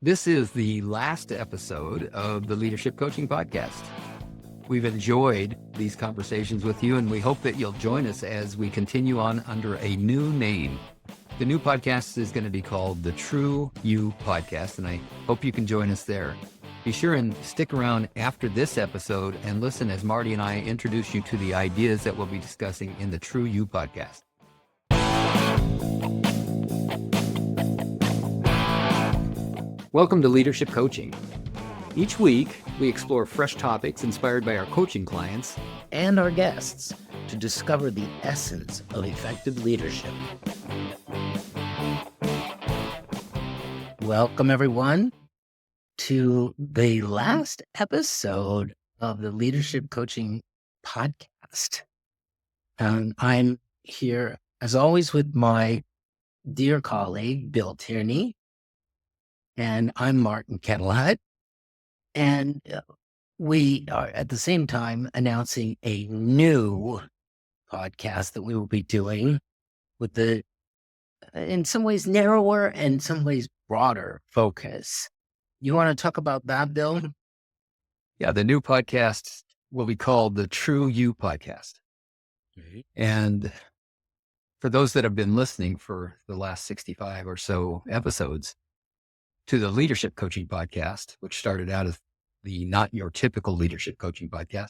This is the last episode of the Leadership Coaching Podcast. We've enjoyed these conversations with you, and we hope that you'll join us as we continue on under a new name. The new podcast is going to be called the True You Podcast, and I hope you can join us there. Be sure and stick around after this episode and listen as Marty and I introduce you to the ideas that we'll be discussing in the True You Podcast. Welcome to Leadership Coaching. Each week, we explore fresh topics inspired by our coaching clients and our guests to discover the essence of effective leadership. Welcome, everyone, to the last episode of the Leadership Coaching Podcast. And I'm here, as always, with my dear colleague, Bill Tierney. And I'm Martin Kettelhut. And we are at the same time announcing a new podcast that we will be doing with the, in some ways, narrower and in some ways broader focus. You want to talk about that, Bill? Yeah, the new podcast will be called the True You Podcast. Mm-hmm. And for those that have been listening for the last 65 or so episodes to the Leadership Coaching Podcast, which started out as the Not Your Typical Leadership Coaching Podcast,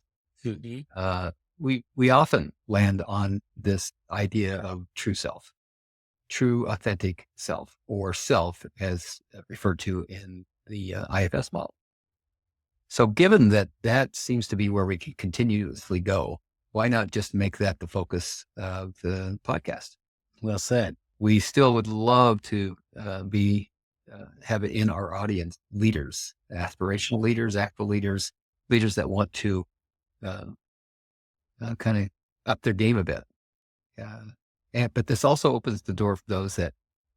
we often land on this idea of true self, true authentic self, or self as referred to in the IFS model. So given that that seems to be where we can continuously go, why not just make that the focus of the podcast? Well said. We still would love to have it in our audience leaders, aspirational leaders, actual leaders, leaders that want to kind of up their game a bit. But this also opens the door for those that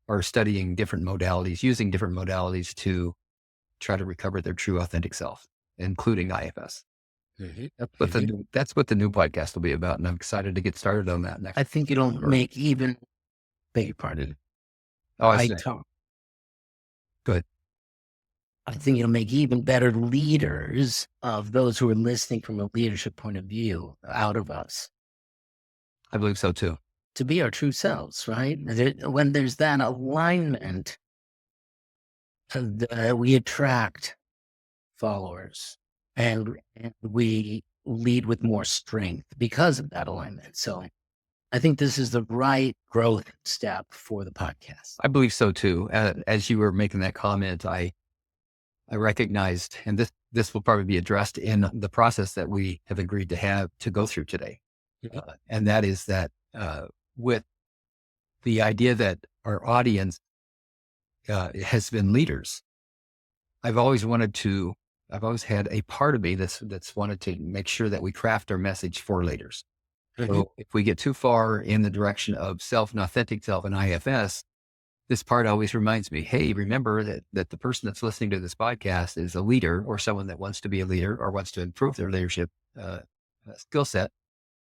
are studying different modalities, using different modalities to try to recover their true authentic self, including IFS. Mm-hmm. But that's what the new podcast will be about. And I'm excited to get started on that next. I think it'll make even, beg your pardon. Good. I think it'll make even better leaders of those who are listening from a leadership point of view out of us. I believe so too. To be our true selves, right? When there's that alignment, we attract followers and we lead with more strength because of that alignment. So I think this is the right growth step for the podcast. I believe so too. As you were making that comment, I recognized, and this will probably be addressed in the process that we have agreed to have to go through today. And that is that with the idea that our audience has been leaders, I've always had a part of me that's wanted to make sure that we craft our message for leaders. So if we get too far in the direction of self and authentic self and IFS, this part always reminds me, hey, remember that the person that's listening to this podcast is a leader or someone that wants to be a leader or wants to improve their leadership skill set.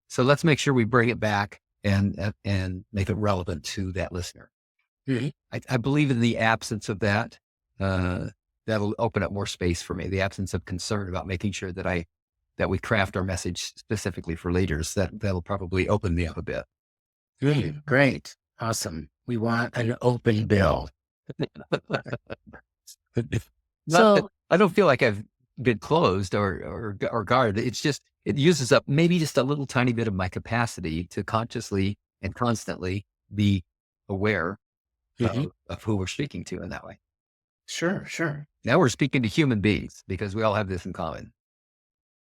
So let's make sure we bring it back and make it relevant to that listener. Mm-hmm. I believe in the absence of that, that'll open up more space for me. The absence of concern about making sure that we craft our message specifically for leaders, that'll probably open me up a bit. Great. Awesome. We want an open bill. So I don't feel like I've been closed or guarded. It's just, it uses up maybe just a little tiny bit of my capacity to consciously and constantly be aware of who we're speaking to in that way. Sure. Now we're speaking to human beings because we all have this in common.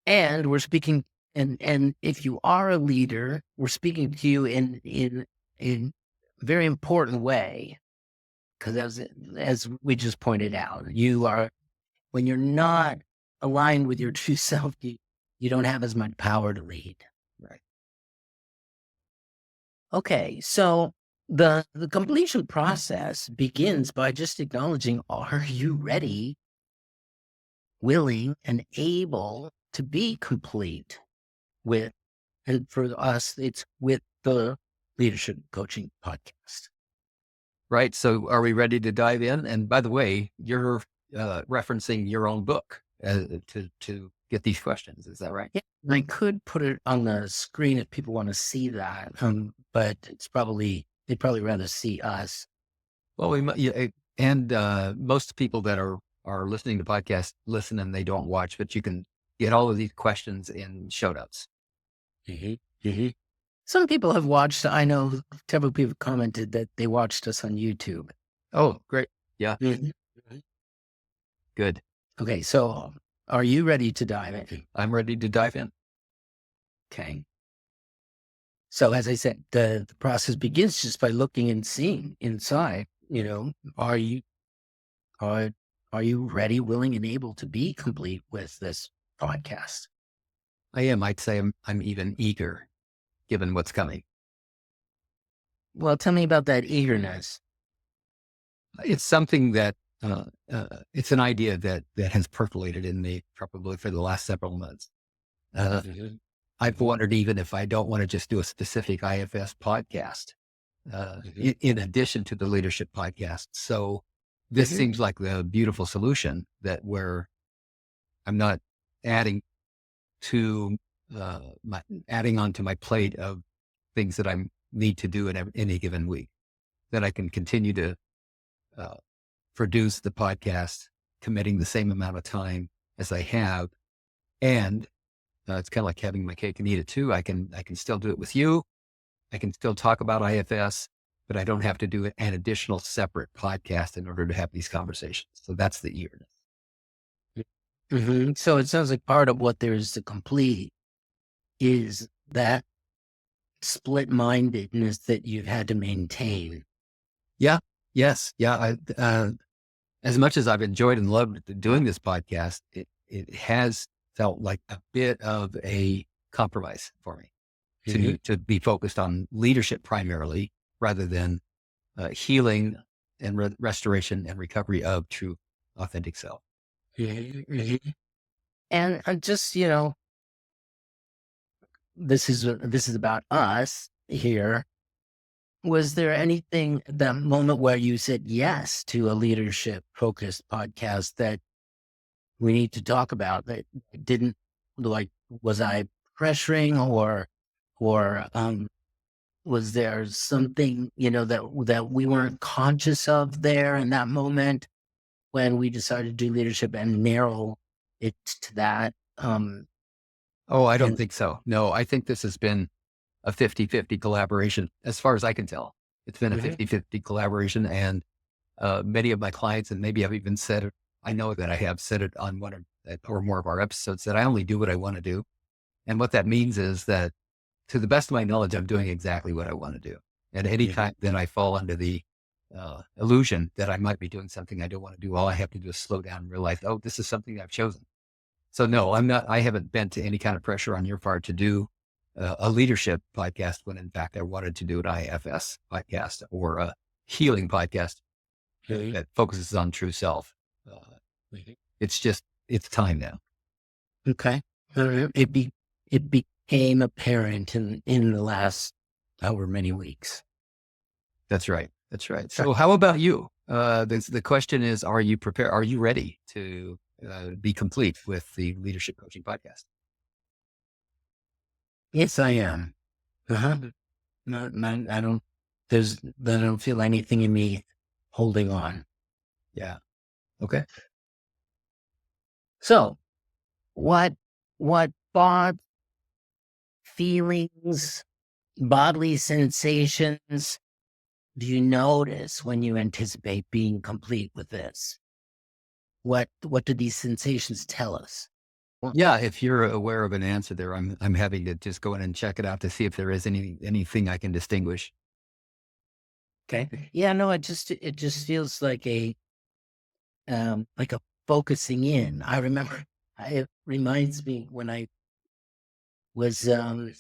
And we're speaking, and if you are a leader, we're speaking to you in a very important way, because as we just pointed out, when you're not aligned with your true self, you don't have as much power to lead. Right. Okay, so the completion process begins by just acknowledging, are you ready, willing, and able to be complete with, and for us, it's with the Leadership Coaching Podcast. Right. So are we ready to dive in? And by the way, your referencing your own book to get these questions. Is that right? Yeah, I could put it on the screen if people want to see that, but they'd probably rather see us. Well, and most people that are listening to podcasts listen and they don't watch, but you can get all of these questions in show notes. Some people have watched. I know several people commented that they watched us on YouTube. Oh, great. Yeah, Mhm. good. Okay, so are you ready to dive in? I'm ready to dive in. Okay. So as I said, the process begins just by looking and seeing inside. Are you are are you ready, willing, and able to be complete with this podcast? I am. I'd say I'm even eager, given what's coming. Well, tell me about that eagerness. It's something that it's an idea that has percolated in me probably for the last several months. Uh, Mhm. I've wondered even if I don't want to just do a specific IFS podcast Mhm. in addition to the leadership podcast. So this Mhm. seems like the beautiful solution that where I'm not adding to adding onto my plate of things that I need to do in any given week. That I can continue to uh, produce the podcast, committing the same amount of time as I have, and it's kind of like having my cake and eat it too. I can still do it with you. I can still talk about IFS, but I don't have to do an additional separate podcast in order to have these conversations. So that's the eagerness. So it sounds like part of what there is to complete is that split mindedness that you've had to maintain. Yeah. Yes. Yeah. As much as I've enjoyed and loved doing this podcast, it has felt like a bit of a compromise for me Mhm. to be focused on leadership primarily rather than healing and restoration and recovery of true authentic self. And just this is about us here. Was there anything that moment where you said yes to a leadership focused podcast that we need to talk about that didn't like, was I pressuring or was there something, that we weren't conscious of there in that moment when we decided to do leadership and narrow it to that? Oh, I don't And think so. No, I think this has been a 50-50 collaboration as far as I can tell. It's been a Mhm. 50-50 collaboration. And many of my clients, and maybe I've even said it, I know that I have said it on or more of our episodes, that I only do what I want to do. And what that means is that to the best of my knowledge, I'm doing exactly what I want to do. And any Mhm. time that I fall under the illusion that I might be doing something I don't want to do, all I have to do is slow down and realize, oh, this is something I've chosen. So no, I'm not, I haven't bent to any kind of pressure on your part to do a leadership podcast when in fact I wanted to do an IFS podcast or a healing podcast Mhm. that focuses on true self. Uh, Mhm. it's time now. Okay. It became apparent in the last however many weeks. That's right. That's right. Right. So how about you? The question is, are you prepared? Are you ready to be complete with the leadership coaching podcast? Yes, I am. Uh-huh. I don't. I don't feel anything in me holding on. Yeah. Okay. So, what thoughts, feelings, bodily sensations do you notice when you anticipate being complete with this? What do these sensations tell us? Yeah. If you're aware of an answer there, I'm having to just go in and check it out to see if there is anything I can distinguish. Okay. Yeah, no, it just feels like a focusing in. I remember it reminds me when I was it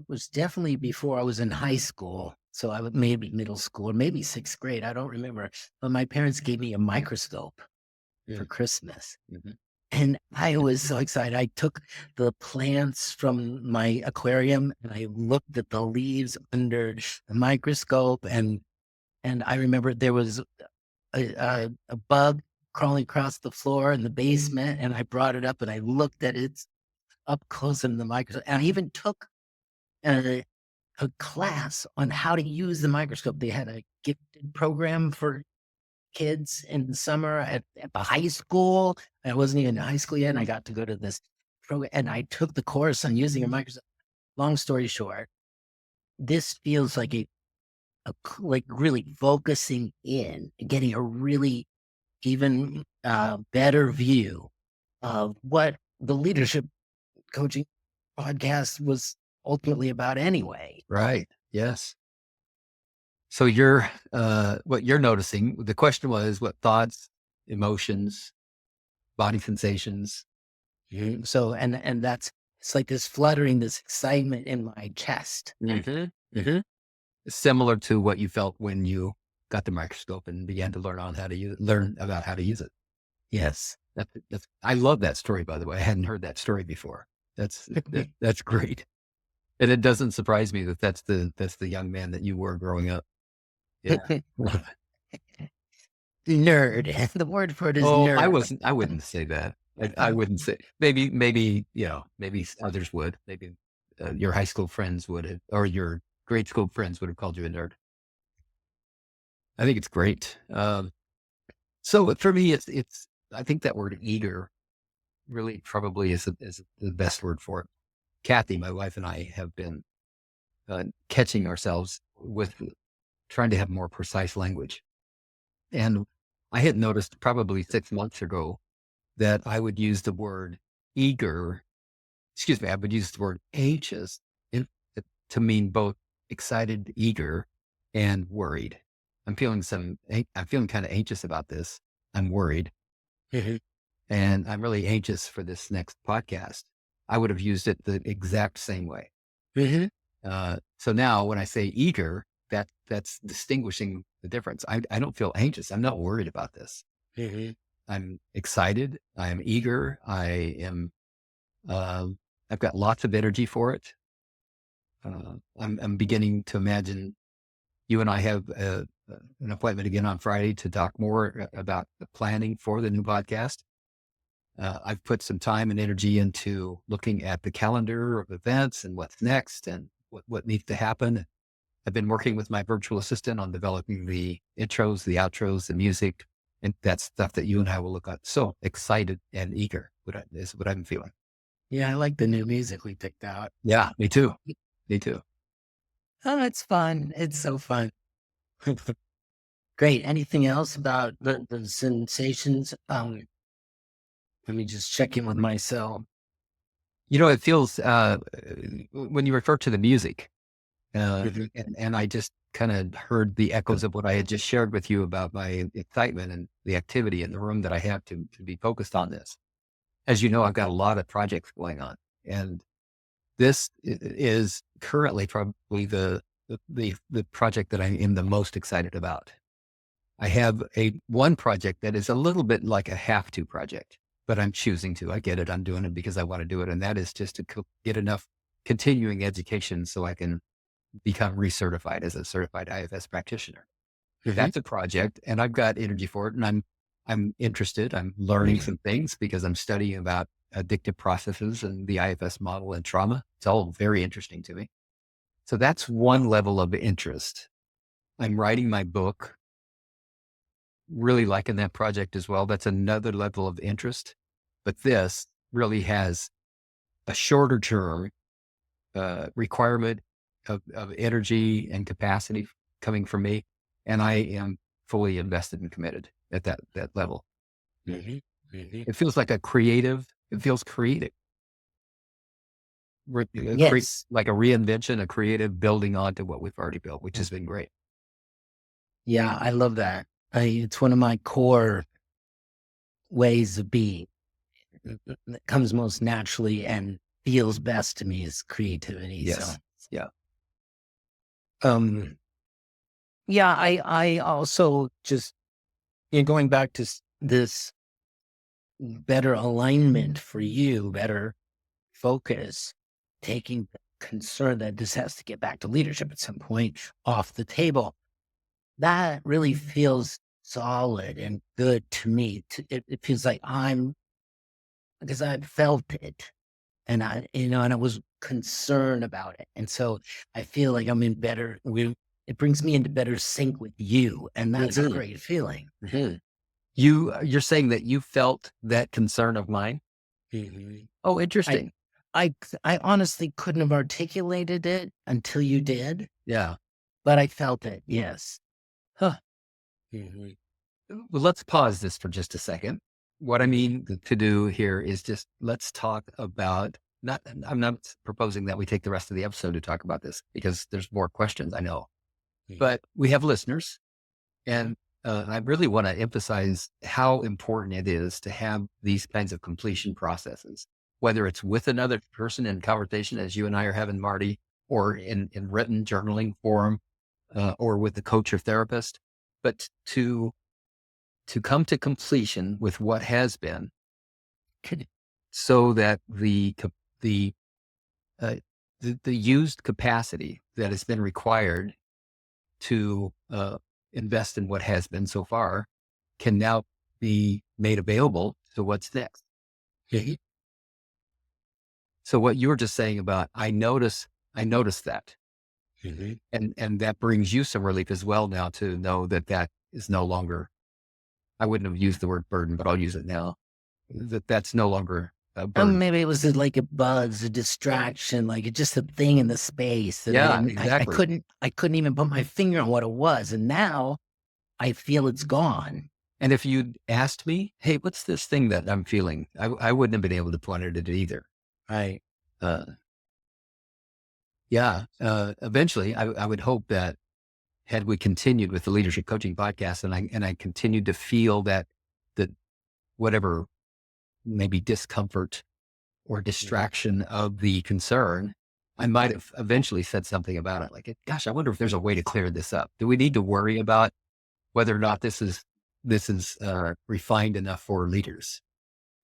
was definitely before I was in high school. So I was maybe middle school or maybe sixth grade. I don't remember. But my parents gave me a microscope for Mm, Christmas. mhm. And I was so excited. I took the plants from my aquarium and I looked at the leaves under the microscope and I remember there was a bug crawling across the floor in the basement, and I brought it up and I looked at it up close in the microscope. And I even took a, a class on how to use the microscope. They had a gifted program for kids in the summer at the high school. I wasn't even in high school yet, and I got to go to this program, and I took the course on using a microscope. Long story short, this feels like like really focusing in, getting a really even better view of what the leadership coaching podcast was ultimately about anyway. Right. Yes. So you're, what you're noticing, the question was what thoughts, emotions, body sensations. So, and it's like this fluttering, this excitement in my chest. Similar to what you felt when you got the microscope and began to learn about how to use it. Yes. I love that story, by the way. I hadn't heard that story before. That's great. And it doesn't surprise me that that's the young man that you were growing up. Yeah. Nerd. The word for it is Oh, nerd. I wouldn't say that. I wouldn't say, maybe, maybe others would. Maybe your high school friends would have, or your grade school friends would have called you a nerd. I think it's great. So for me, I think that word eager really probably is the best word for it. Kathy, my wife, and I have been catching ourselves with trying to have more precise language. And I had noticed probably 6 months ago that I would use the word eager, I would use the word anxious to mean both excited, eager, and worried. I'm feeling kind of anxious about this. I'm worried. And I'm really anxious for this next podcast. I would have used it the exact same way. So now when I say eager, that's distinguishing the difference. I don't feel anxious. I'm not worried about this. I'm excited. I am eager. I've got lots of energy for it. I'm beginning to imagine you and I have an appointment again on Friday to talk more about the planning for the new podcast. I've put some time and energy into looking at the calendar of events and what's next and what needs to happen. I've been working with my virtual assistant on developing the intros, the outros, the music, and that's stuff that you and I will look at. So excited and eager is what I'm feeling. Yeah, I like the new music we picked out. Yeah, me too. Me too. Oh, it's fun. It's so fun. Great. Anything else about the sensations? Let me just check in with myself. It feels, when you refer to the music, and I just kind of heard the echoes of what I had just shared with you about my excitement and the activity in the room that I have to be focused on this. As you know, I've got a lot of projects going on, and this is currently probably the project that I am the most excited about. I have one project that is a little bit like a have to project, but I'm choosing to. I get it. I'm doing it because I want to do it. And that is just to get enough continuing education so I can become recertified as a certified IFS practitioner. That's a project, and I've got energy for it, and I'm interested. I'm learning some things because I'm studying about addictive processes and the IFS model and trauma. It's all very interesting to me. So that's one level of interest. I'm writing my book, really liking that project as well. That's another level of interest. But this really has a shorter term requirement of energy and capacity coming from me. And I am fully invested and committed at that level. It feels like it feels creative. Yes. Like a reinvention, a creative building onto what we've already built, which has been great. Yeah, I love that. It's one of my core ways of being that comes most naturally and feels best to me is creativity. Yes. So, Yeah. yeah, I also just, going back to this better alignment for you, better focus, taking the concern that this has to get back to leadership at some point off the table. That really feels solid and good to me. It feels like because I felt it and and I was concerned about it. And so I feel like I'm in it brings me into better sync with you. And that's a Mhm, great feeling. mhm. You're saying that you felt that concern of mine? Mhm. Oh, I, interesting. I honestly couldn't have articulated it until you did, Yeah. but I felt it. Yes. Huh. Mhm. Well, let's pause this for just a second. What I Mhm. mean to do here is just let's talk about not, I'm not proposing that we take the rest of the episode to talk about this because there's more questions I know, Mhm. but we have listeners and I really want to emphasize how important it is to have these kinds of completion processes, whether it's with another person in conversation, as you and I are having, Marty, or in written journaling form, or with the coach or therapist, but to come to completion with what has been, Could- so that the uh, the used capacity that has been required to invest in what has been so far can now be made available to what's next. Mhm. So what you were just saying about I notice that, Mhm. and that brings you some relief as well now to know that that is no longer. I wouldn't have used the word burden, but I'll use it now. That that's no longer a burden. Maybe it was like a buzz, a distraction, like it's just a thing in the space that Yeah, I exactly. couldn't even put my finger on what it was. And now I feel it's gone. And if you'd asked me, hey, what's this thing that I'm feeling? I wouldn't have been able to point it at it either. Right. Uh, yeah. Eventually, I would hope that had we continued with the leadership coaching podcast, and I continued to feel that whatever maybe discomfort or Mhm. distraction of the concern, I might have eventually said something about it. Like, gosh, I wonder if there's a way to clear this up. Do we need to worry about whether or not this is refined enough for leaders?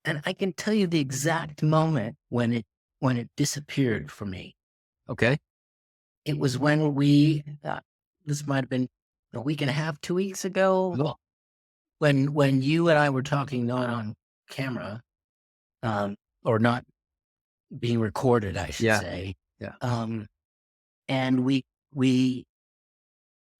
And I can tell you the exact moment when it disappeared for me. Okay. It was when this might have been a week and a half, 2 weeks ago, Cool. when you and I were talking not on camera, um, or not being recorded, I should Yeah. say. Yeah. Um, and we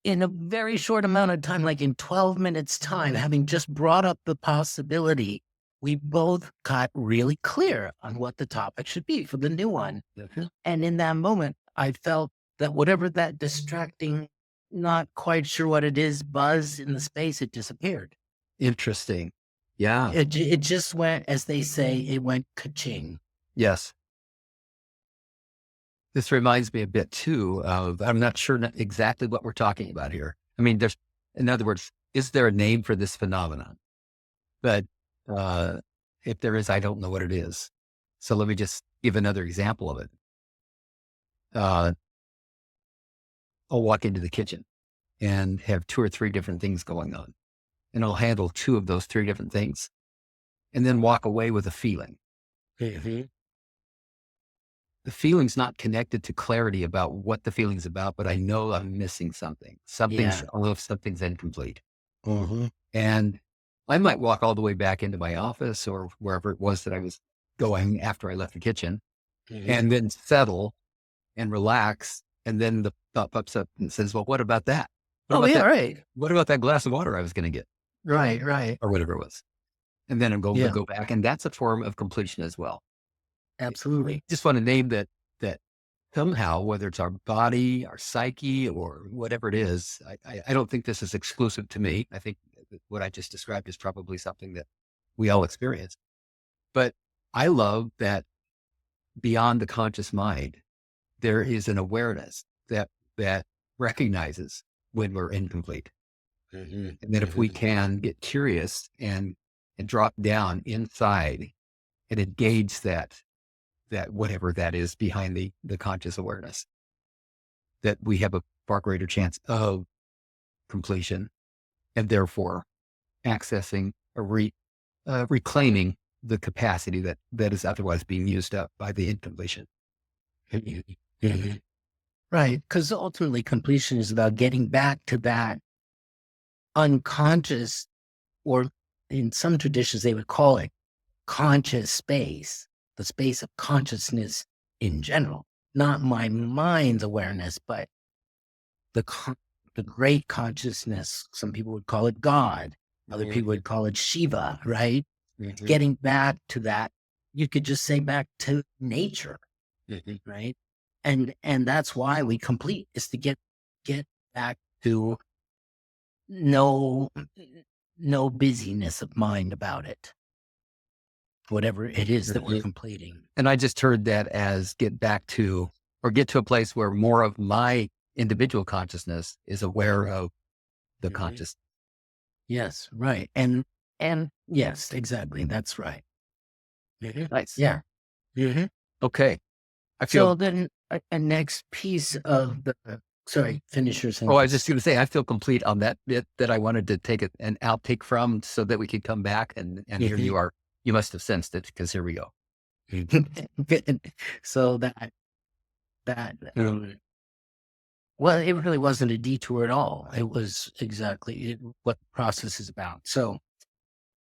in a very short amount of time, like in 12 minutes time, having just brought up the possibility, we both got really clear on what the topic should be for the new one. Mhm. And in that moment, I felt that whatever that distracting, not quite sure what it is, buzz in the space, it disappeared. Interesting. Yeah. It just went, as they say, it went ka-ching. Yes. This reminds me a bit too of, I'm not sure exactly what we're talking about here. I mean, in other words, is there a name for this phenomenon? But uh, if there is, I don't know what it is. So let me just give another example of it. Uh, I'll walk into the kitchen and have two or three different things going on, and I'll handle two of those three different things and then walk away with a feeling. Mhm. The feeling's not connected to clarity about what the feeling's about, but I know I'm missing something. Yeah. I know if something's incomplete. Mhm. And I might walk all the way back into my office or wherever it was that I was going after I left the kitchen Mhm. and then settle and relax. And then the thought pops up and says, well, what about that? What Oh, about yeah, that? right. What about that glass of water I was going to get Right, right. or whatever it was? And then I'm going to Yeah, go back. And that's a form of completion as well. absolutely. Just want to name that somehow, whether it's our body, our psyche, or whatever it is, I don't think this is exclusive to me. I think that what I just described is probably something that we all experience. But I love that beyond the conscious mind, there is an awareness that recognizes when we're incomplete. Mhm. And that if we Mhm. can get curious and drop down inside and engage that whatever that is behind the conscious awareness, that we have a far greater chance of completion and therefore accessing or reclaiming the capacity that is otherwise being used up by the incompletion. Mhm. Mhm. Right, because ultimately completion is about getting back to that unconscious, or in some traditions, they would call it conscious space, the space of consciousness in general, not my mind's awareness, but the great consciousness. Some people would call it God. Other people would call it Shiva, right? Getting back to that, you could just say back to nature, right? And that's why we complete, is to get back to no busyness of mind about it, whatever it is that we're completing. And I just heard that as get back to, or get to a place where more of my individual consciousness is aware of the conscious. Yes, right. And yes, exactly. That's right. Nice. Yeah. Okay. I So feel, then a next piece of the, sorry, finish your I was sentence. just going to say, I feel complete on that bit that I wanted to take an outtake from so that we could come back and here you are. You must have sensed it, because here we go. So well, it really wasn't a detour at all. It was exactly what the process is about. So,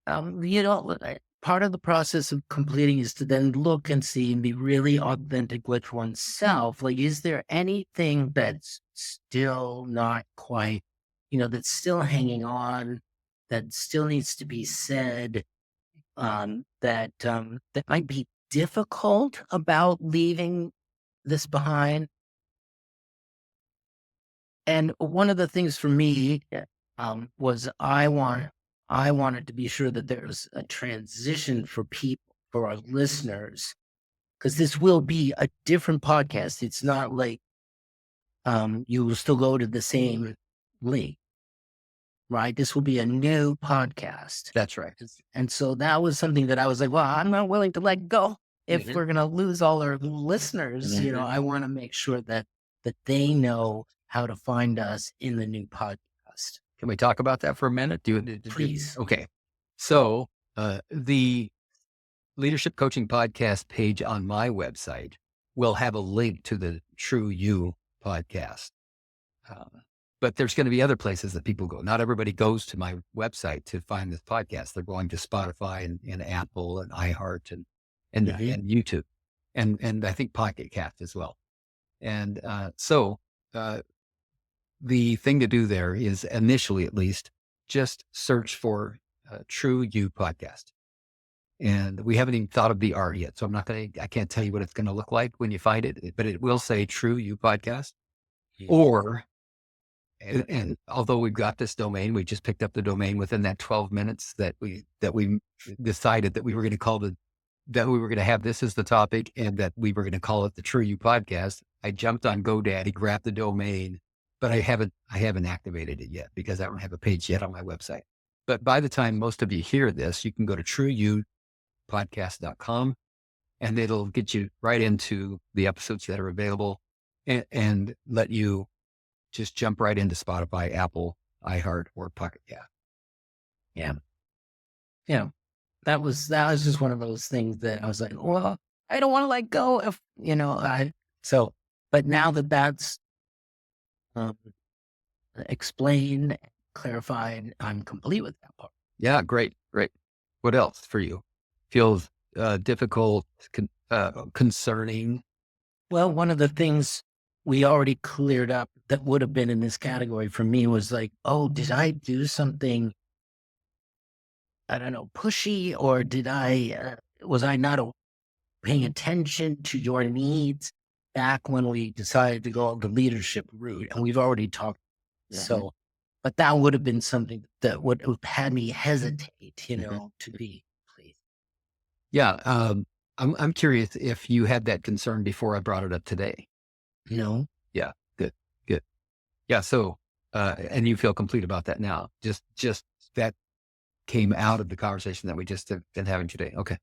part of the process of completing is to then look and see and be really authentic with oneself. Like, is there anything that's still not quite, that's still hanging on, that still needs to be said, that might be difficult about leaving this behind? And one of the things for me, was I wanted to be sure that there's a transition for people, for our listeners, because this will be a different podcast. It's not like, you will still go to the same link, right? This will be a new podcast. That's right. And so that was something that I was like, well, I'm not willing to let go. If we're going to lose all our listeners, I want to make sure that they know how to find us in the new podcast. Can we talk about that for a minute? Please. Okay. So the Leadership Coaching Podcast page on my website will have a link to the True You podcast. But there's going to be other places that people go. Not everybody goes to my website to find this podcast. They're going to Spotify and Apple and iHeart and YouTube and I think Pocket Cast as well. And so the thing to do there is, initially at least, just search for True You podcast. And we haven't even thought of the art yet. So I can't tell you what it's going to look like when you find it, but it will say True You podcast. Or, and although we've got this domain, we just picked up the domain within that 12 minutes that we decided that we were going to that we were going to have this as the topic and that we were going to call it the True You podcast. I jumped on GoDaddy, grabbed the domain, but I haven't activated it yet because I don't have a page yet on my website. But by the time most of you hear this, you can go to trueyoupodcast.com and it'll get you right into the episodes that are available and let you just jump right into Spotify, Apple, iHeart, or Pocket Cast. Yeah. Yeah. That was just one of those things that I was like, well, I don't want to let go of, but now that that's explained, clarified, I'm complete with that part. Yeah, great. What else for you? Feels difficult, concerning? Well, one of the things we already cleared up that would have been in this category for me was like, oh, did I do something, I don't know, pushy, or was I not paying attention to your needs back when we decided to go the leadership route? And we've already talked. So, but that would have been something that would have had me hesitate, to be pleased. Yeah. I'm curious if you had that concern before I brought it up today. No. Yeah. Good. Yeah. So, and you feel complete about that now. Just that came out of the conversation that we just have been having today. Okay.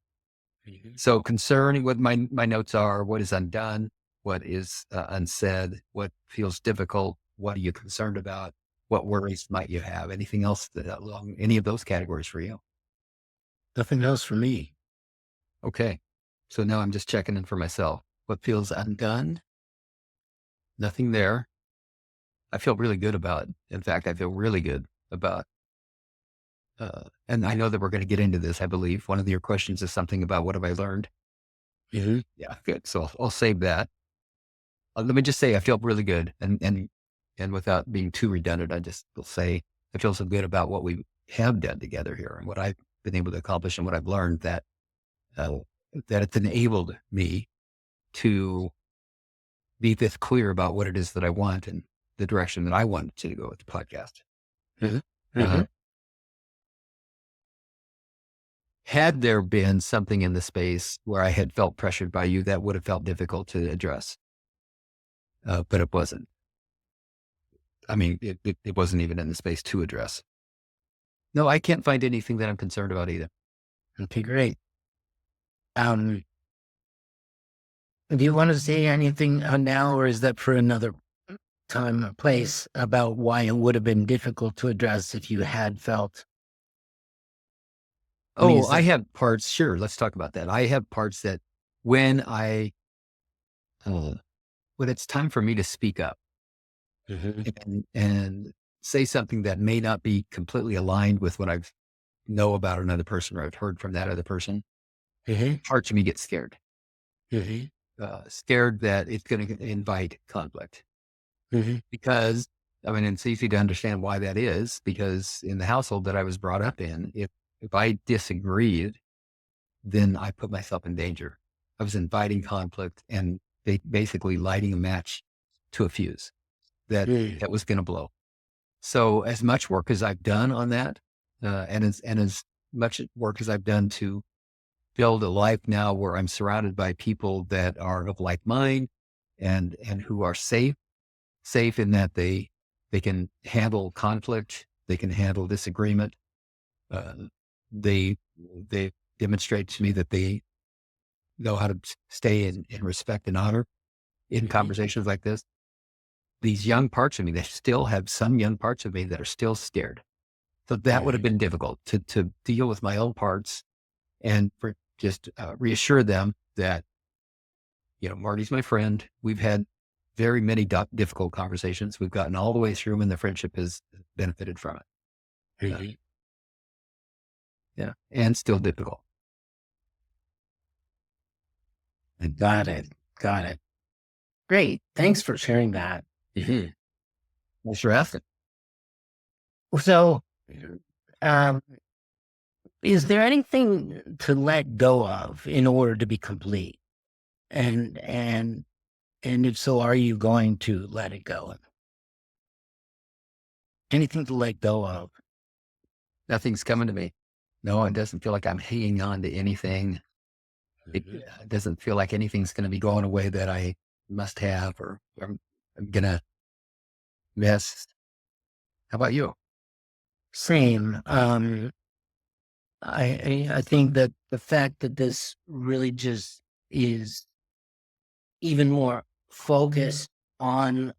So concerning, what my notes are, what is undone, what is unsaid, what feels difficult, what are you concerned about, what worries might you have, anything else along any of those categories for you? Nothing else for me. Okay. So now I'm just checking in for myself. What feels undone? Nothing there. I feel really good about it. In fact, I feel really good about, and I know that we're going to get into this. I believe one of your questions is something about what have I learned? Mhm. Yeah, good. So I'll save that. Let me just say I feel really good, and without being too redundant, I just will say I feel so good about what we have done together here and what I've been able to accomplish and what I've learned uh, that it's enabled me to be this clear about what it is that I want and the direction that I want to go with the podcast. Mhm. Uh, Mhm. had there been something in the space where I had felt pressured by you, that would have felt difficult to address, but it wasn't. I mean, it wasn't even in the space to address. No, I can't find anything that I'm concerned about either. Okay, great. Um, do you want to say anything now, or is that for another time or place about why it would have been difficult to address if you had felt? I mean, Oh, is I that? have parts. Sure, let's talk about that. I have parts that when uh, when it's time for me to speak up Mhm. and say something that may not be completely aligned with what I know about another person or I've heard from that other person, Mhm. parts of me get scared. Mhm. Scared that it's going to invite conflict Mhm. because I mean, it's easy to understand why that is because in the household that I was brought up in, if I disagreed, then I put myself in danger. I was inviting conflict and basically lighting a match to a fuse that Mhm. that was going to blow. So as much work as I've done on that, and as much work as I've done to build a life now where I'm surrounded by people that are of like mind and who are safe in that they can handle conflict, they can handle disagreement. Uh, they they demonstrate to me that they know how to stay in respect and honor in Mhm. conversations like this. These young parts of me, they still have some young parts of me that are still scared. So that would have Mhm. been difficult to deal with my own parts and for just reassure them that, Marty's my friend. We've had very many difficult conversations. We've gotten all the way through them and the friendship has benefited from it. Uh, Mhm. yeah. And still difficult. Got it. Got it. Great. Thanks for sharing that. Mhm. Thanks for asking. So, um, is there anything to let go of in order to be complete? And and and if so, are you going to let it go? Anything to let go of? Nothing's coming to me. No, it doesn't feel like I'm hanging on to anything. Mhm. It doesn't feel like anything's going to be going away that I must have or I'm going to miss. How about you? Same. I think that the fact that this really just is even more focused on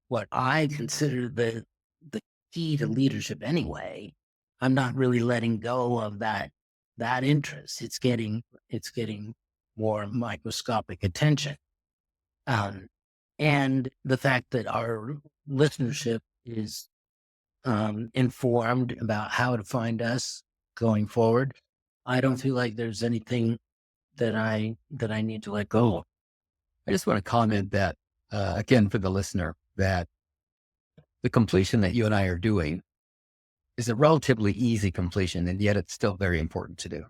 what I consider the key to leadership anyway. I'm not really letting go of that interest. It's getting more microscopic attention. Um, and the fact that our listenership is informed about how to find us going forward, I don't feel like there's anything that I need to let go of. I just want to comment that, again, for the listener, that the completion that you and I are doing is a relatively easy completion, and yet it's still very important to do.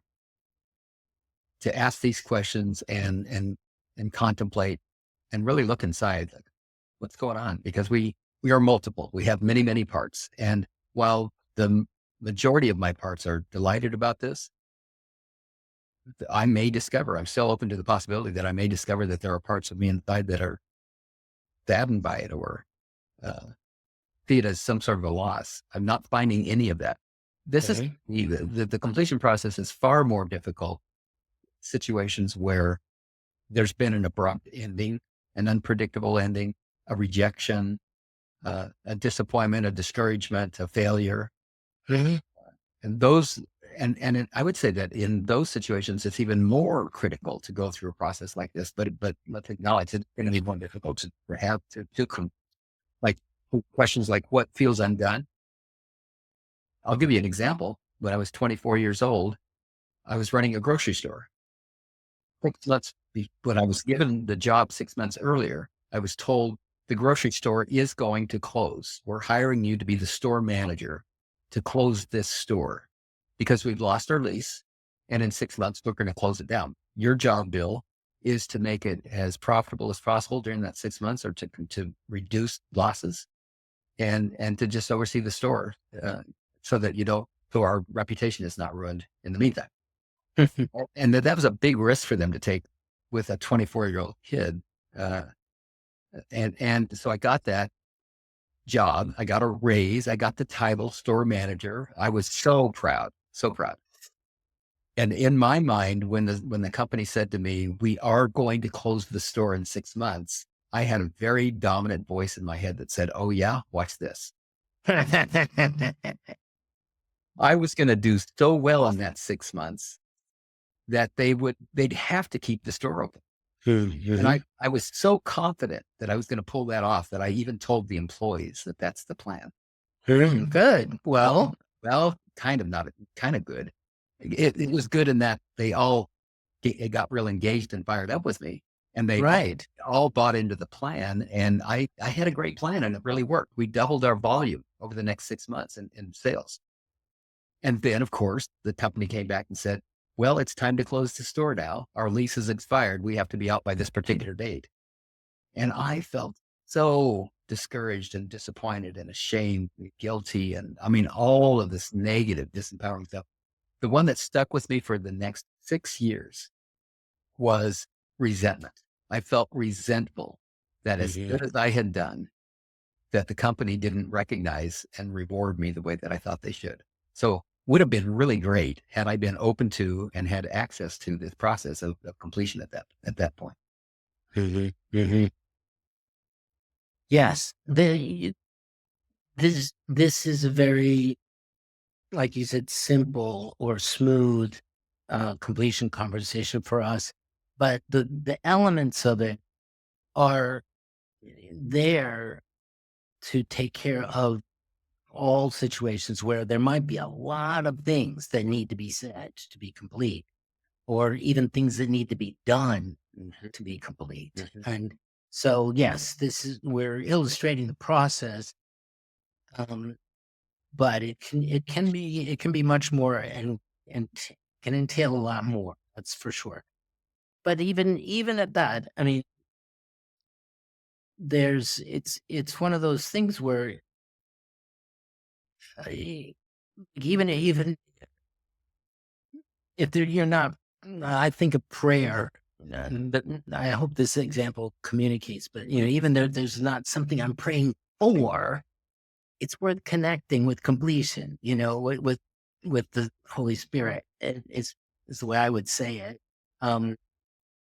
To ask these questions and contemplate and really look inside, like, what's going on? Because we are multiple. We have many, many parts. And while the majority of my parts are delighted about this, I may discover, I'm still open to the possibility that I may discover that there are parts of me inside that are saddened by it or uh, see it as some sort of a loss. I'm not finding any of that. This is Mhm. the completion process is far more difficult situations where there's been an abrupt ending, an unpredictable ending, a rejection, a disappointment, a discouragement, a failure. Mhm. And those, I would say that in those situations, it's even more critical to go through a process like this. But let's acknowledge it's going to be more difficult to have like questions like what feels undone. I'll give you an example. When I was 24 years old, I was running a grocery store. 6 months when I was given the job 6 months earlier, I was told the grocery store is going to close. We're hiring you to be the store manager to close this store because we've lost our lease. And in 6 months, we're going to close it down. Your job, Bill, is to make it as profitable as possible during that 6 months, or to reduce losses and to just oversee the store so that so our reputation is not ruined in the meantime. And that was a big risk for them to take with a 24-year-old kid. And so I got that job. I got a raise. I got the title store manager. I was so proud, so proud. And in my mind, when the company said to me, we are going to close the store in 6 months, I had a very dominant voice in my head that said, oh yeah, watch this. I was going to do so well in that 6 months that they'd have to keep the store open. And I was so confident that I was going to pull that off that I even told the employees that that's the plan. Good. Well, kind of good. It was good in that they all got real engaged and fired up with me, and they all bought into the plan. And I had a great plan, and it really worked. We doubled our volume over the next 6 months in sales. And then, of course, the company came back and said, well, it's time to close the store now. Our lease has expired. We have to be out by this particular date. And I felt so discouraged and disappointed and ashamed and guilty. And I mean, all of this negative, disempowering stuff. The one that stuck with me for the next 6 years was resentment. I felt resentful that as good as I had done, that the company didn't recognize and reward me the way that I thought they should. So would have been really great had I been open to and had access to this process of completion at that point. Yes. This is a very, like you said, simple or smooth completion conversation for us. But the elements of it are there to take care of all situations where there might be a lot of things that need to be said to be complete, or even things that need to be done to be complete. And so, yes, we're illustrating the process, but it can be much more and can entail a lot more. That's for sure. But even at that, I mean, it's one of those things where even if you're not, I think of prayer, but I hope this example communicates, but even though there's not something I'm praying for, it's worth connecting with completion, with the Holy Spirit. Is the way I would say it.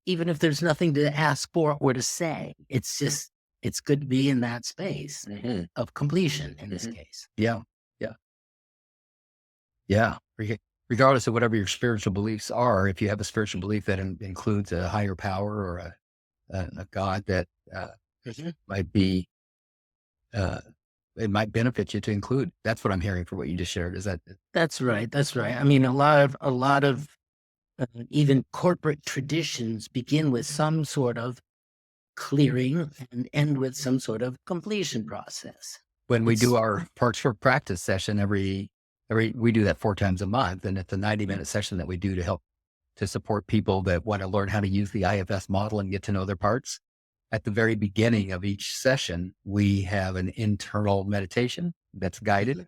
Even if there's nothing to ask for or to say, it's good to be in that space of completion in this case. Yeah. Regardless of whatever your spiritual beliefs are, if you have a spiritual belief that includes a higher power or a God that might be, it might benefit you to include. That's what I'm hearing from what you just shared. That's right. That's right. I mean, a lot of even corporate traditions begin with some sort of clearing and end with some sort of completion process. When we do our Parts for Practice session we do that 4 times a month, and it's a 90-minute session that we do to support people that want to learn how to use the IFS model and get to know their parts. At the very beginning of each session, we have an internal meditation that's guided.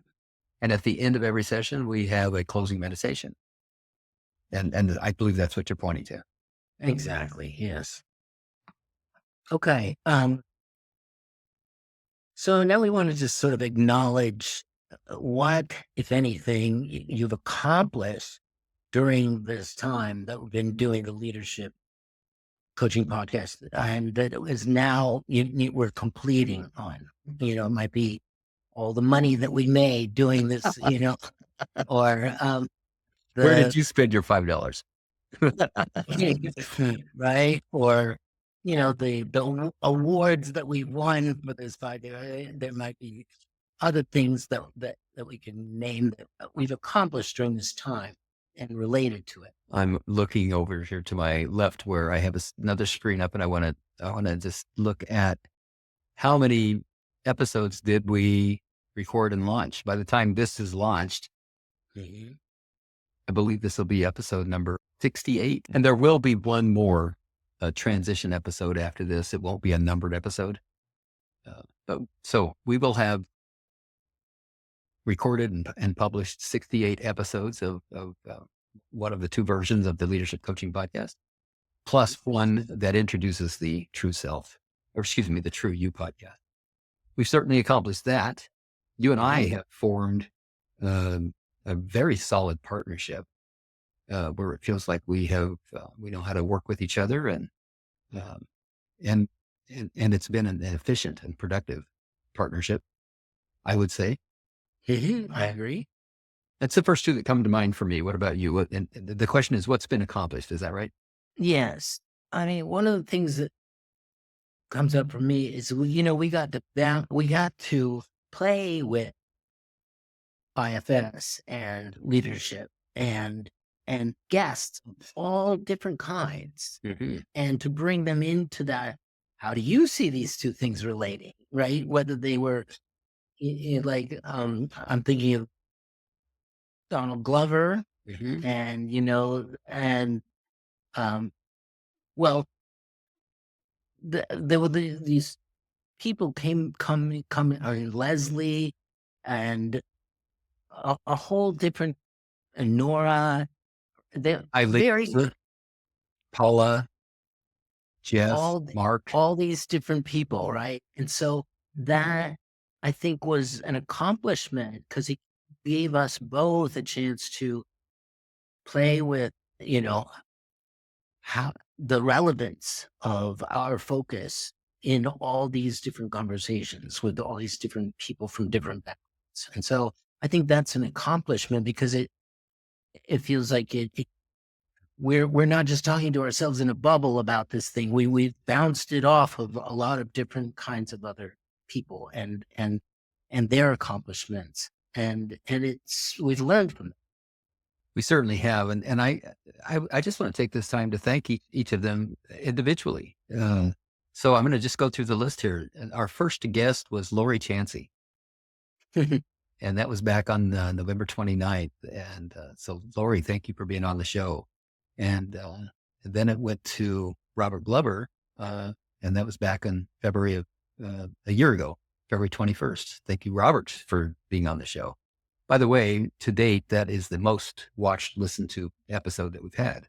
And at the end of every session, we have a closing meditation. And I believe that's what you're pointing to. Exactly. Yes. Okay. So now we want to just sort of acknowledge what, if anything, you've accomplished during this time that we've been doing the leadership coaching podcast, and that is now we're completing on. It might be all the money that we made doing this, or where did you spend your $5? Right? Or the awards that we won for this 5 years. There might be other things that that we can name that we've accomplished during this time and related to it? I'm looking over here to my left where I have another screen up, and I want to just look at how many episodes did we record and launch. By the time this is launched, Mhm. I believe this will be episode number 68, and there will be one more transition episode after this. It won't be a numbered episode. So we will have recorded and published 68 episodes of one of the two versions of the Leadership Coaching Podcast, plus one that introduces the True Self, or excuse me, the True You podcast. We've certainly accomplished that. You and I have formed a very solid partnership where it feels like we know how to work with each other, and it's been an efficient and productive partnership, I would say. I agree. That's the first two that come to mind for me. What about you? And the question is, what's been accomplished? Is that right? Yes. I mean, one of the things that comes up for me is, we got to play with IFS and leadership and guests of all different kinds, and to bring them into that. How do you see these two things relating, right? Whether they were like, I'm thinking of Donald Glover and, well, there were these people coming, I mean, Leslie and a whole different, and Nora, they're very, Paula, Jeff, all Mark. these different people, right? And so that, I think, was an accomplishment because it gave us both a chance to play with, how the relevance of our focus in all these different conversations with all these different people from different backgrounds. And so I think that's an accomplishment because it feels like we're not just talking to ourselves in a bubble about this thing. We've bounced it off of a lot of different kinds of other people and their accomplishments. And we've learned from them. We certainly have. And I just want to take this time to thank each of them individually. So I'm going to just go through the list here. And our first guest was Lori Chansey. And that was back on November 29th. And so Lori, thank you for being on the show. And then it went to Robert Glover. And that was back in February of a year ago, February 21st. Thank you, Robert, for being on the show. By the way, to date, that is the most watched, listened to episode that we've had.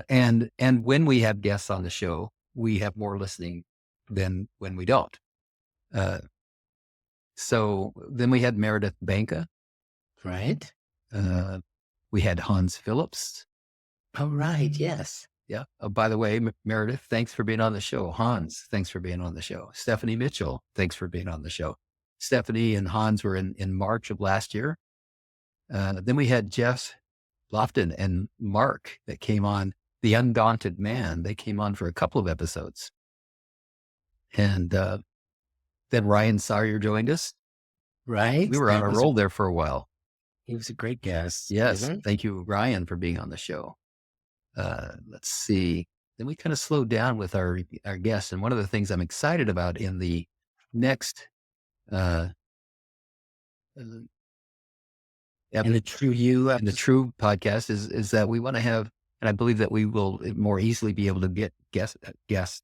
And when we have guests on the show, we have more listening than when we don't. So then we had Meredith Banka. Right. We had Hans Phillips. Oh, right. Yes. Yeah. By the way, Meredith, thanks for being on the show. Hans, thanks for being on the show. Stephanie Mitchell, thanks for being on the show. Stephanie and Hans were in March of last year. Then we had Jeff Lofton and Mark that came on, the Undaunted Man. They came on for a couple of episodes. And then Ryan Sawyer joined us. Right. We were on a roll there for a while. He was a great guest. Yes. Thank you, Ryan, for being on the show. Let's see. Then we kind of slowed down with our guests. And one of the things I'm excited about in the next And the True You and the True podcast is that we want to have, and I believe that we will more easily be able to get guests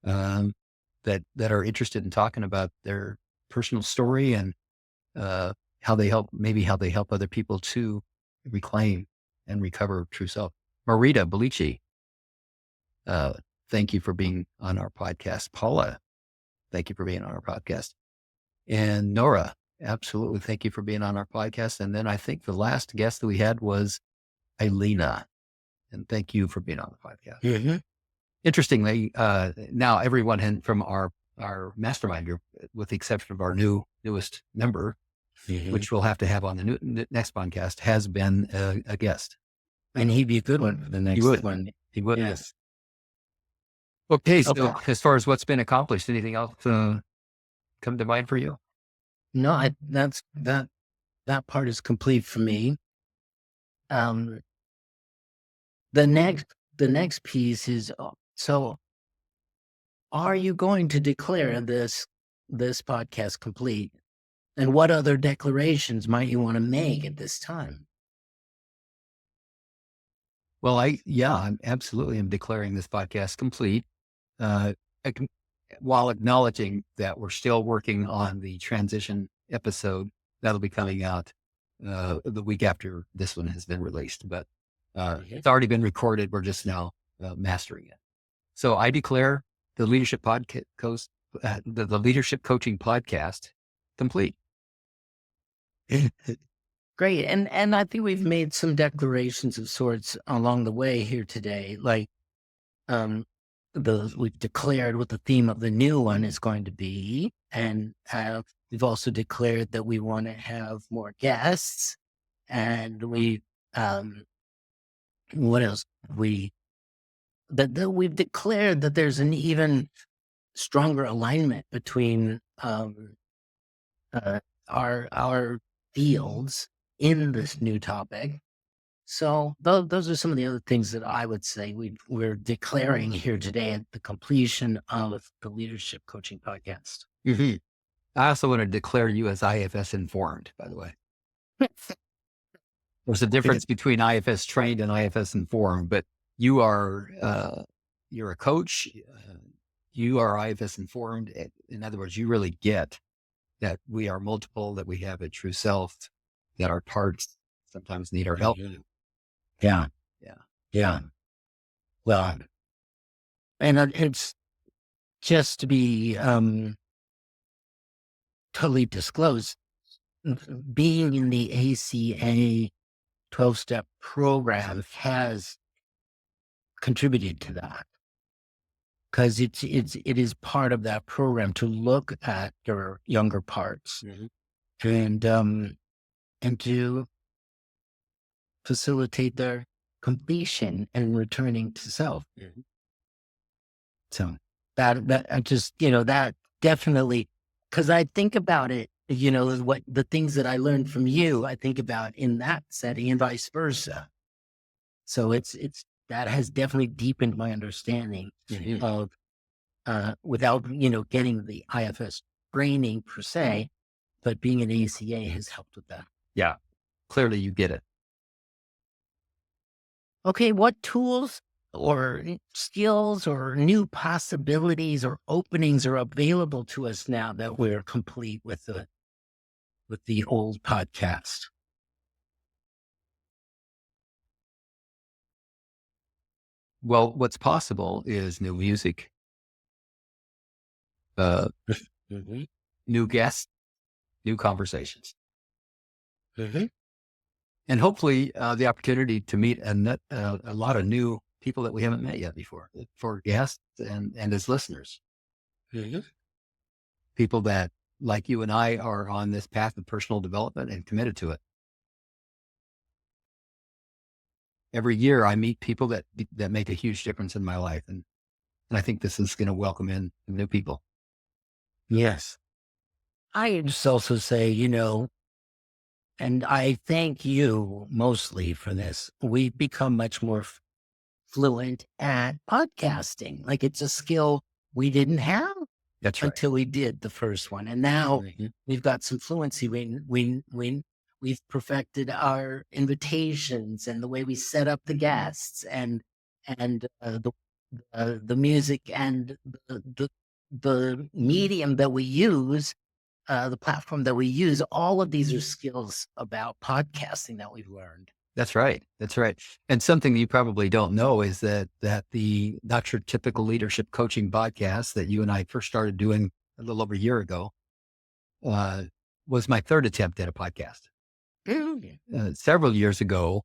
that are interested in talking about their personal story and how they help other people to reclaim and recover true self. Marita Belici, thank you for being on our podcast. Paula, thank you for being on our podcast. And Nora, absolutely, thank you for being on our podcast. And then I think the last guest that we had was Elena, and thank you for being on the podcast. Interestingly, now everyone from our mastermind group, with the exception of our newest member, which we'll have to have on the next podcast, has been a guest. And he'd be a good one for the next one. He would. Yes. Okay. So as far as what's been accomplished, anything else come to mind for you? No, that part is complete for me. Um, the next piece is, so are you going to declare this podcast complete? And what other declarations might you want to make at this time? Well, I'm absolutely am declaring this podcast complete. Uh, I can, while acknowledging that we're still working on the transition episode that'll be coming out the week after this one has been released, but it's already been recorded. We're just now mastering it. So I declare the leadership podcast, the leadership coaching podcast complete. Great. And I think we've made some declarations of sorts along the way here today. Like um we've declared what the theme of the new one is going to be. And we've also declared that we want to have more guests. And we what else? We've declared that there's an even stronger alignment between uh, our fields in this new topic. So those are some of the other things that I would say we're declaring here today at the completion of the Leadership Coaching Podcast. Mm-hmm. I also want to declare you as IFS informed, by the way. There's a difference between IFS trained and IFS informed, but you are, you're a coach. You are IFS informed. In other words, you really get that we are multiple, that we have a true self, that our parts sometimes need our help. Yeah. Well, and it's just to be totally disclosed, being in the ACA 12-step program has contributed to that, because it is part of that program to look at your younger parts and to facilitate their completion and returning to self. So that I just, that definitely, because I think about it, what the things that I learned from you, I think about in that setting and vice versa. So it's that has definitely deepened my understanding of, without, getting the IFS training per se, but being an ACA has helped with that. Yeah. Clearly you get it. Okay. What tools or skills or new possibilities or openings are available to us now that we're complete with the old podcast? Well, what's possible is new music, new guests, new conversations, and hopefully the opportunity to meet a lot of new people that we haven't met yet before, for guests and as listeners. People that, like you and I, are on this path of personal development and committed to it. Every year I meet people that make a huge difference in my life. And I think this is going to welcome in new people. Yes. I just also say, and I thank you mostly for this. We've become much more fluent at podcasting. Like, it's a skill we didn't have until we did the first one. And now we've got some fluency. We've perfected our invitations and the way we set up the guests and the music and the medium that we use, the platform that we use. All of these are skills about podcasting that we've learned. That's right. And something you probably don't know is that the Not Your Typical Leadership Coaching podcast that you and I first started doing a little over a year ago was my third attempt at a podcast. Several years ago,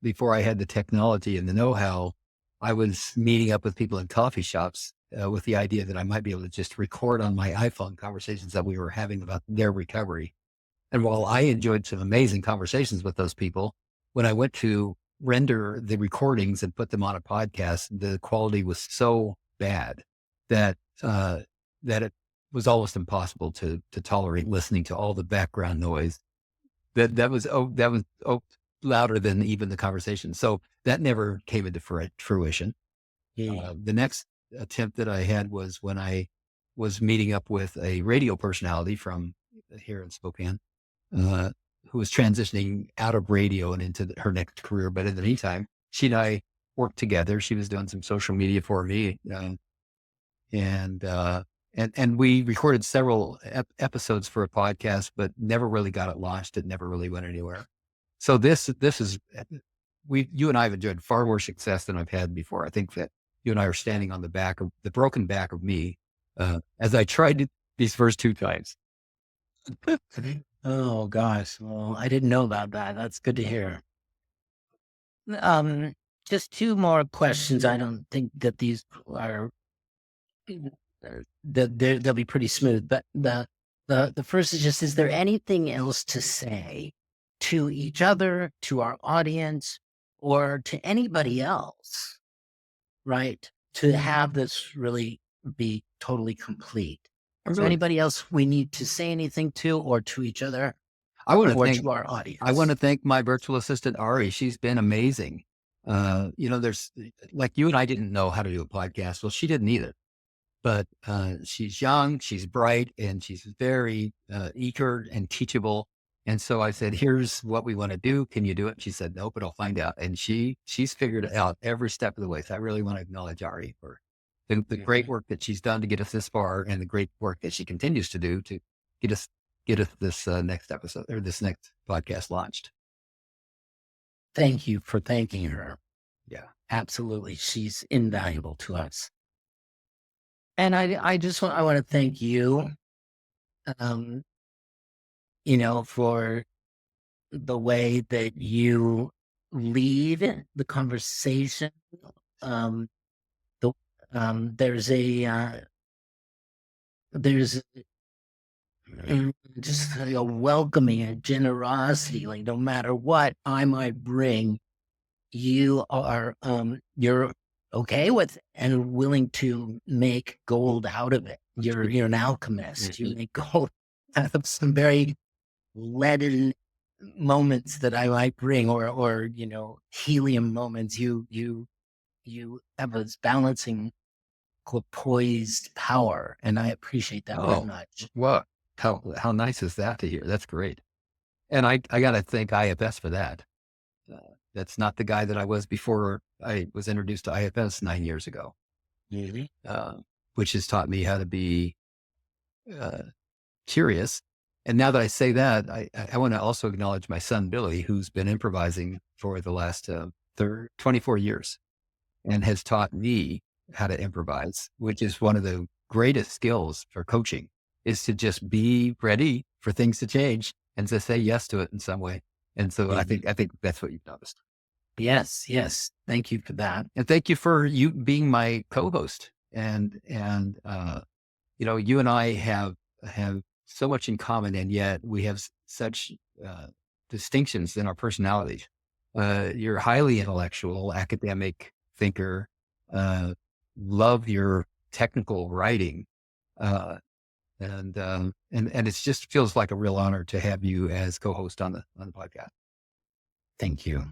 before I had the technology and the know-how, I was meeting up with people in coffee shops with the idea that I might be able to just record on my iPhone conversations that we were having about their recovery. And while I enjoyed some amazing conversations with those people, when I went to render the recordings and put them on a podcast, the quality was so bad that it was almost impossible to tolerate listening to all the background noise that was louder than even the conversation. So that never came into fruition. The next attempt that I had was when I was meeting up with a radio personality from here in Spokane, who was transitioning out of radio and into her next career. But in the meantime, she and I worked together. She was doing some social media for me, and we recorded several episodes for a podcast, but never really got it launched. It never really went anywhere. So this is you and I have enjoyed far more success than I've had before. I think that you and I are standing on the broken back of me, as I tried it these first two times. Oh gosh. Well, I didn't know about that. That's good to hear. Just two more questions. I don't think that these are they'll be pretty smooth. But the first is just: is there anything else to say to each other, to our audience, or to anybody else, right? To have this really be totally complete. Is there anybody else we need to say anything to, or to each other, I want to our audience? I want to thank my virtual assistant, Ari. She's been amazing. There's like you and I didn't know how to do a podcast. Well, she didn't either. But she's young, she's bright, and she's very eager and teachable. And so I said, here's what we want to do. Can you do it? She said, no, but I'll find out. And she's figured it out every step of the way. So I really want to acknowledge Ari for the great work that she's done to get us this far, and the great work that she continues to do to get us this next episode or this next podcast launched. Thank you for thanking her. Yeah, absolutely. She's invaluable to us. And I want to thank you, for the way that you lead the conversation. There's just a welcoming, a generosity, like no matter what I might bring, you're okay with and willing to make gold out of it. You're an alchemist. You make gold out of some very leaden moments that I might bring, or helium moments. You have this balancing, poised power, and I appreciate that very much. Well, how nice is that to hear? That's great. And I got to thank IFS for that. That's not the guy that I was before I was introduced to IFS 9 years ago, which has taught me how to be curious. And now that I say that, I want to also acknowledge my son, Billy, who's been improvising for the last 24 years and has taught me how to improvise, which is one of the greatest skills for coaching, is to just be ready for things to change and to say yes to it in some way. And so I think that's what you've noticed. Yes. Thank you for that. And thank you for you being my co-host. And you and I have so much in common, and yet we have such distinctions in our personalities. You're highly intellectual, academic thinker, love your technical writing. And it just feels like a real honor to have you as co-host on the podcast. Thank you.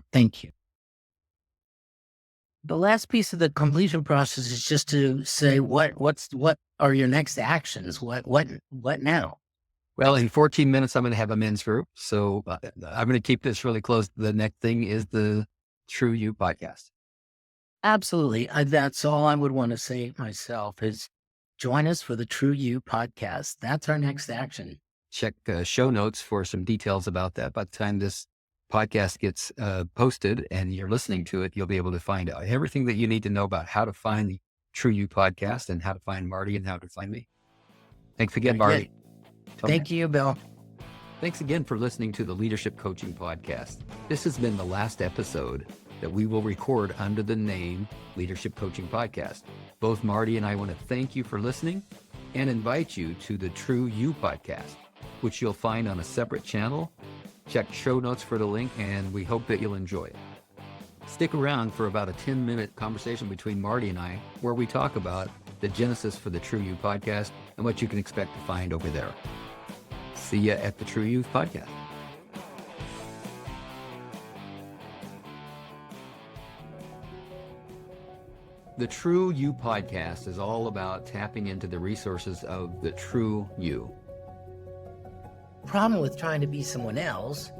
The last piece of the completion process is just to say what are your next actions? What now? Well, in 14 minutes, I'm going to have a men's group. So I'm going to keep this really close. The next thing is the True You podcast. Absolutely. That's all I would want to say myself is join us for the True You podcast. That's our next action. Check show notes for some details about that. By the time this podcast gets posted and you're listening to it, you'll be able to find out everything that you need to know about how to find the True You podcast and how to find Marty and how to find me. Thanks again, Marty. Thank you, Bill. Thanks again for listening to the Leadership Coaching Podcast. This has been the last episode that we will record under the name Leadership Coaching Podcast. Both Marty and I want to thank you for listening and invite you to the True You podcast, which you'll find on a separate channel. Check show notes for the link, and we hope that you'll enjoy it. Stick around for about a 10-minute conversation between Marty and I, where we talk about the genesis for the True You podcast and what you can expect to find over there. See you at the True You podcast. The True You podcast is all about tapping into the resources of the true you. Problem with trying to be someone else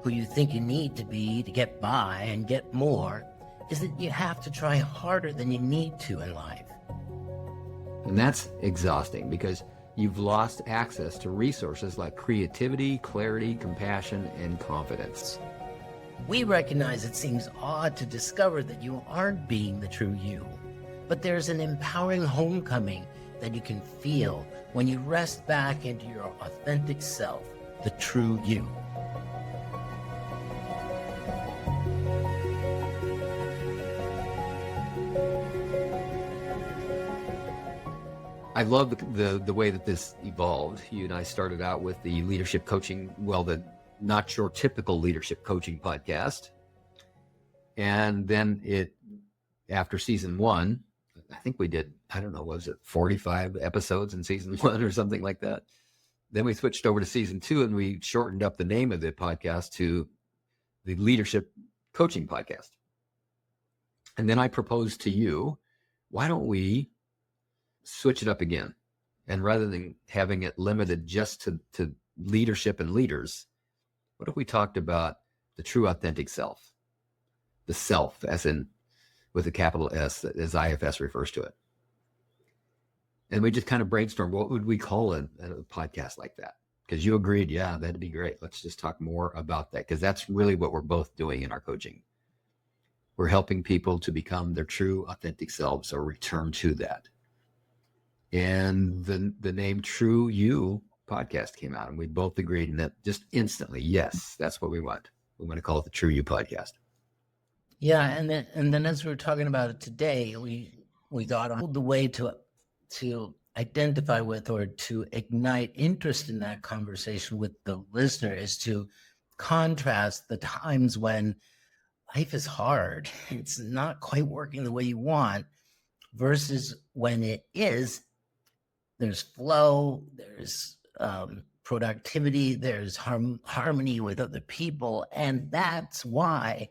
who you think you need to be to get by and get more is that you have to try harder than you need to in life. And that's exhausting because you've lost access to resources like creativity, clarity, compassion, and confidence. We recognize it seems odd to discover that you aren't being the true you, but there's an empowering homecoming that you can feel when you rest back into your authentic self, the true you. I love the way that this evolved. You and I started out with the leadership coaching, well, the not your typical leadership coaching podcast. And then after season 1, I think we did, I don't know, was it 45 episodes in season 1 or something like that? Then we switched over to season 2 and we shortened up the name of the podcast to the Leadership Coaching Podcast. And then I proposed to you, why don't we switch it up again? And rather than having it limited just to leadership and leaders, what if we talked about the true authentic self? The self, as in with a capital S, as IFS refers to it. And we just kind of brainstormed, what would we call a podcast like that? Because you agreed, yeah, that'd be great. Let's just talk more about that, because that's really what we're both doing in our coaching. We're helping people to become their true authentic selves or return to that. And the name True You podcast came out, and we both agreed, and that just instantly, yes, that's what we want. We want to call it the True You podcast. Yeah, and then as we were talking about it today, we thought the way to identify with or to ignite interest in that conversation with the listener is to contrast the times when life is hard, it's not quite working the way you want, versus when it is. There's flow, there's productivity, there's harmony with other people, and that's when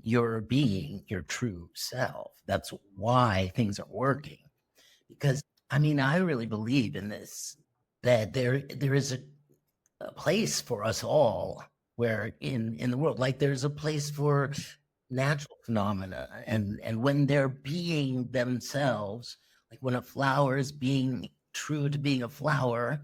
you're being your true self. That's why things are working. Because, I mean, I really believe in this, that there is a place for us all where in the world, like there's a place for natural phenomena, and when they're being themselves, like when a flower is being true to being a flower,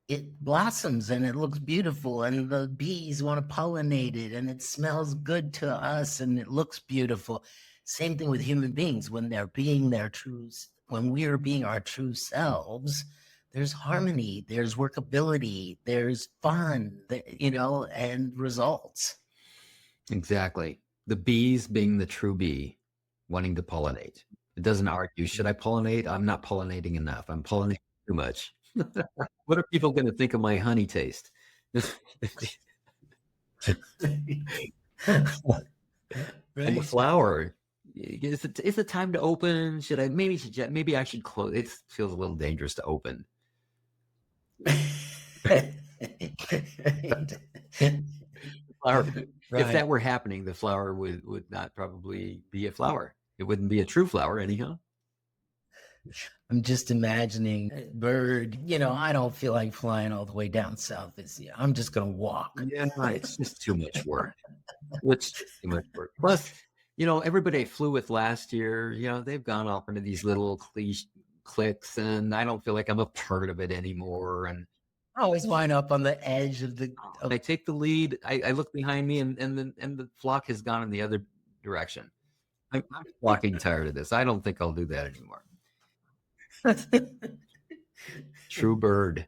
it blossoms and it looks beautiful, and the bees want to pollinate it, and it smells good to us, and it looks beautiful. Same thing with human beings. When they're being when we're being our true selves, there's harmony, there's workability, there's fun, and results. Exactly. The bees being the true bee, wanting to pollinate. It doesn't argue, should I pollinate? I'm not pollinating enough. I'm pollinating too much. What are people going to think of my honey taste? And the flower, is it time to open? Maybe I should close. It feels a little dangerous to open. Flower, right. If that were happening, the flower would not probably be a flower. It wouldn't be a true flower anyhow. I'm just imagining a bird. I don't feel like flying all the way down south this year. I'm just going to walk. Yeah, it's just too much work. It's too much work. Plus, everybody I flew with last year, they've gone off into these little cliques, and I don't feel like I'm a part of it anymore. And I always wind up on the edge of I take the lead. I look behind me, and the flock has gone in the other direction. I'm walking tired of this. I don't think I'll do that anymore. True bird.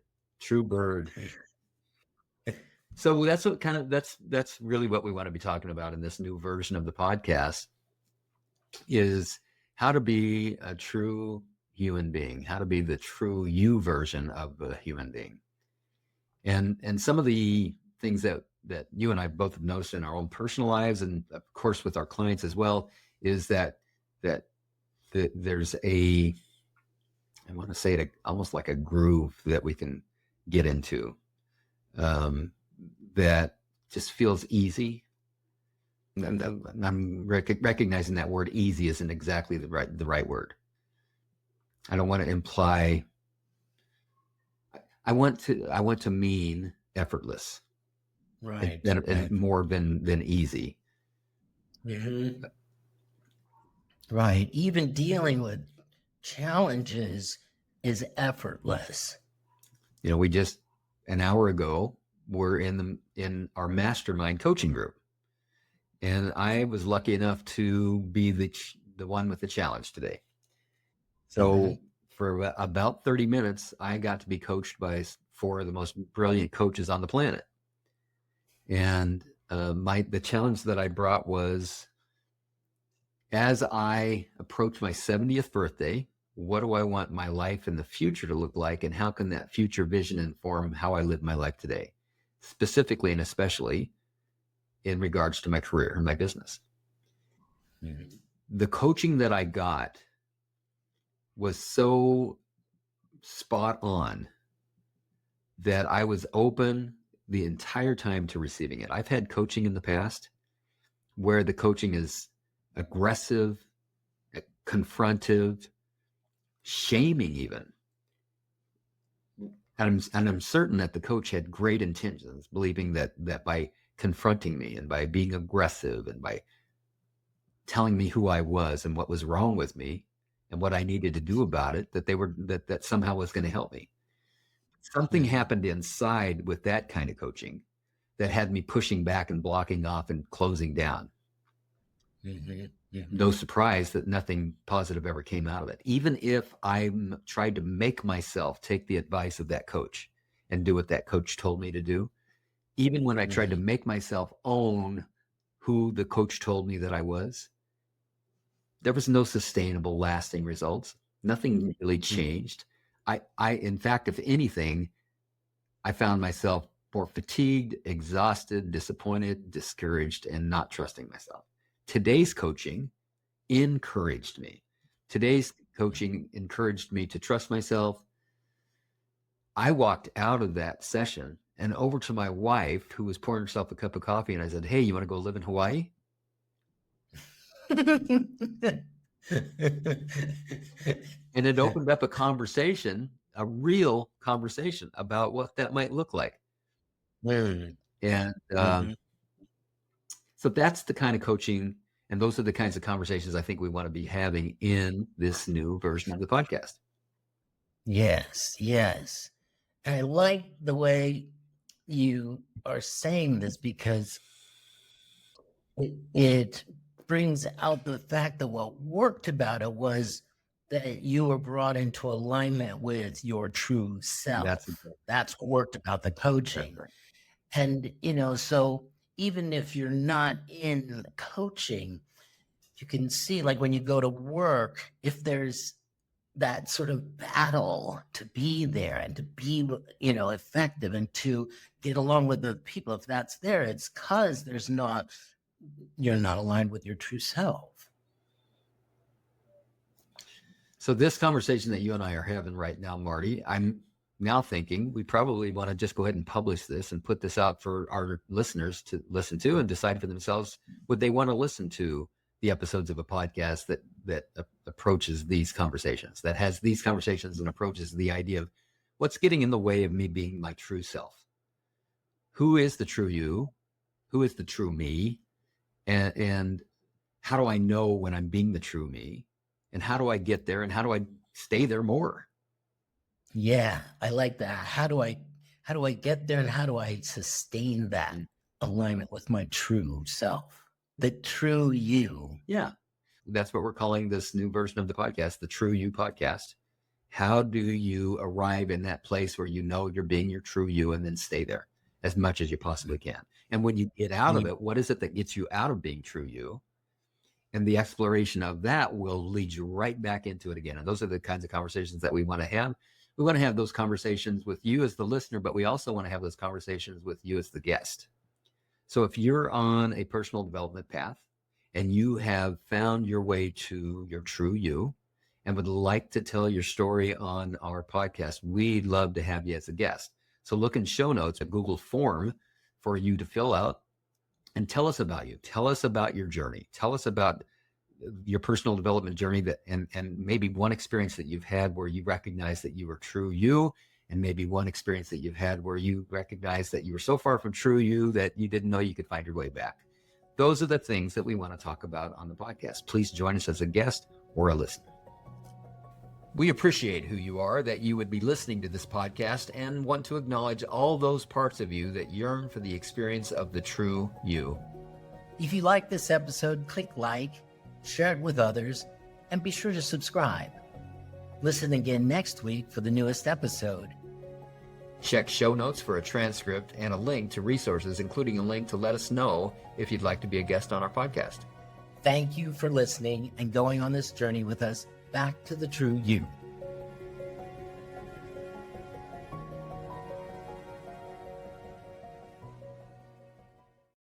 So that's what that's really what we want to be talking about in this new version of the podcast, is how to be a true human being, how to be the true you version of a human being. And some of the things that you and I both have noticed in our own personal lives, and of course with our clients as well, is that there's I want to say it almost like a groove that we can get into, that just feels easy. I'm recognizing that word easy isn't exactly the right word. I don't want to imply. I want to mean effortless, Right. and more than easy. Mm-hmm. Right. Even dealing with challenges is effortless. We just an hour ago were in our mastermind coaching group, and I was lucky enough to be the one with the challenge today. So for about 30 minutes, I got to be coached by four of the most brilliant coaches on the planet. And the challenge that I brought was, as I approach my 70th birthday, what do I want my life in the future to look like? And how can that future vision inform how I live my life today? Specifically and especially in regards to my career and my business. Mm-hmm. The coaching that I got was so spot on that I was open the entire time to receiving it. I've had coaching in the past where the coaching is aggressive, confrontive, shaming even. And I'm certain that the coach had great intentions, believing that by confronting me and by being aggressive and by telling me who I was and what was wrong with me and what I needed to do about it, that somehow was going to help me. Something happened inside with that kind of coaching that had me pushing back and blocking off and closing down. Mm-hmm. Mm-hmm. No surprise that nothing positive ever came out of it. Even if I tried to make myself take the advice of that coach and do what that coach told me to do, even when I tried to make myself own who the coach told me that I was, there was no sustainable, lasting results. Nothing really changed. In fact, if anything, I found myself more fatigued, exhausted, disappointed, discouraged, and not trusting myself. Today's coaching encouraged me. Today's coaching encouraged me to trust myself. I walked out of that session and over to my wife, who was pouring herself a cup of coffee, and I said, "Hey, you want to go live in Hawaii?" And it opened up a conversation, a real conversation about what that might look like. And so that's the kind of coaching, and those are the kinds of conversations I think we want to be having in this new version of the podcast. Yes, yes. And I like the way you are saying this because it brings out the fact that what worked about it was that you were brought into alignment with your true self. That's what worked about the coaching. Right. And, so even if you're not in coaching, you can see, like when you go to work, if there's that sort of battle to be there and to be, effective and to get along with the people, if that's there, it's because you're not aligned with your true self. So this conversation that you and I are having right now, Marty, I'm now thinking we probably want to just go ahead and publish this and put this out for our listeners to listen to and decide for themselves, would they want to listen to the episodes of a podcast that approaches these conversations, that has these conversations and approaches the idea of what's getting in the way of me being my true self. Who is the true you? Who is the true me? And how do I know when I'm being the true me? And how do I get there? And how do I stay there more? Yeah, I like that. How do I get there, and how do I sustain that alignment with my true self, the true you? Yeah, that's what we're calling this new version of the podcast, the True You podcast. How do you arrive in that place where you know you're being your true you and then stay there as much as you possibly can? And when you get out of it, what is it that gets you out of being true you? And the exploration of that will lead you right back into it again. And those are the kinds of conversations that we want to have. We want to have those conversations with you as the listener, but we also want to have those conversations with you as the guest. So if you're on a personal development path and you have found your way to your true you and would like to tell your story on our podcast, we'd love to have you as a guest. So look in show notes, a Google form for you to fill out. and tell us about you. Tell us about your journey. Tell us about your personal development journey, that and maybe one experience that you've had where you recognize that you were true you, and maybe one experience that you've had where you recognize that you were so far from true you that you didn't know you could find your way back. Those are the things that we want to talk about on the podcast. Please join us as a guest or a listener. We appreciate who you are, that you would be listening to this podcast, and want to acknowledge all those parts of you that yearn for the experience of the true you. If you like this episode, click like, share it with others, and be sure to subscribe. Listen again next week for the newest episode. Check show notes for a transcript and a link to resources, including a link to let us know if you'd like to be a guest on our podcast. Thank you for listening and going on this journey with us back to the true you.